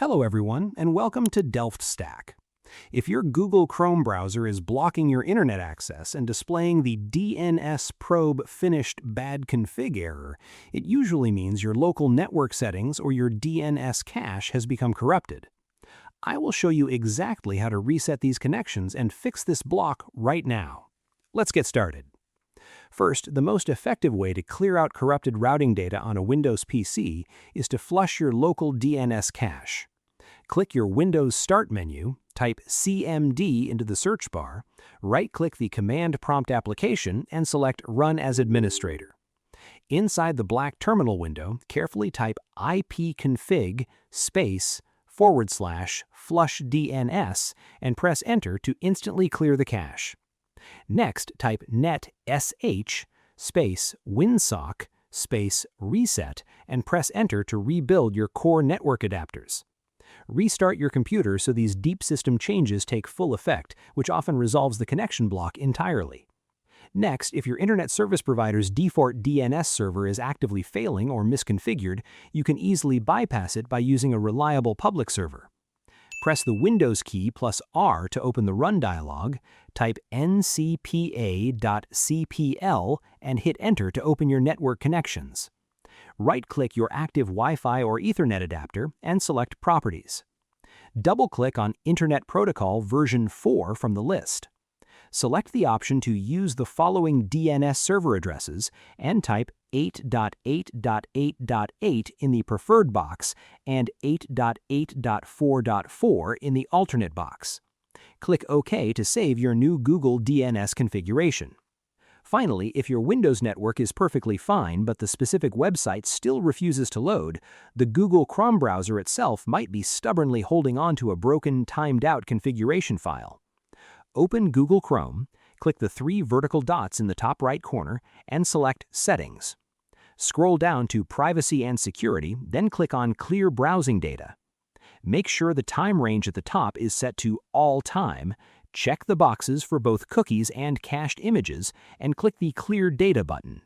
Hello everyone, and welcome to Delft Stack. If your Google Chrome browser is blocking your internet access and displaying the DNS probe finished bad config error, it usually means your local network settings or your DNS cache has become corrupted. I will show you exactly how to reset these connections and fix this block right now. Let's get started. First, the most effective way to clear out corrupted routing data on a Windows PC is to flush your local DNS cache. Click your Windows Start menu, type CMD into the search bar, right-click the command prompt application, and select Run as Administrator. Inside the black terminal window, carefully type ipconfig //flush DNS and press Enter to instantly clear the cache. Next, type net sh winsock reset and press Enter to rebuild your core network adapters. Restart your computer so these deep system changes take full effect, which often resolves the connection block entirely. Next, if your internet service provider's default DNS server is actively failing or misconfigured, you can easily bypass it by using a reliable public server. Press the Windows key plus R to open the Run dialog, type ncpa.cpl, and hit Enter to open your network connections. Right-click your active Wi-Fi or Ethernet adapter and select Properties. Double-click on Internet Protocol version 4 from the list. Select the option to use the following DNS server addresses and type 8.8.8.8 in the preferred box and 8.8.4.4 in the alternate box. Click OK to save your new Google DNS configuration. Finally, if your Windows network is perfectly fine but the specific website still refuses to load, the Google Chrome browser itself might be stubbornly holding on to a broken, timed-out configuration file. Open Google Chrome, click the three vertical dots in the top right corner, and select Settings. Scroll down to Privacy and Security, then click on Clear Browsing Data. Make sure the time range at the top is set to All Time, check the boxes for both cookies and cached images, and click the Clear Data button.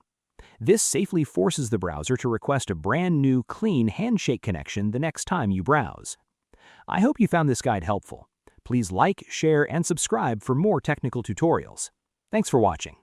This safely forces the browser to request a brand new, clean handshake connection the next time you browse. I hope you found this guide helpful. Please like, share, and subscribe for more technical tutorials. Thanks for watching.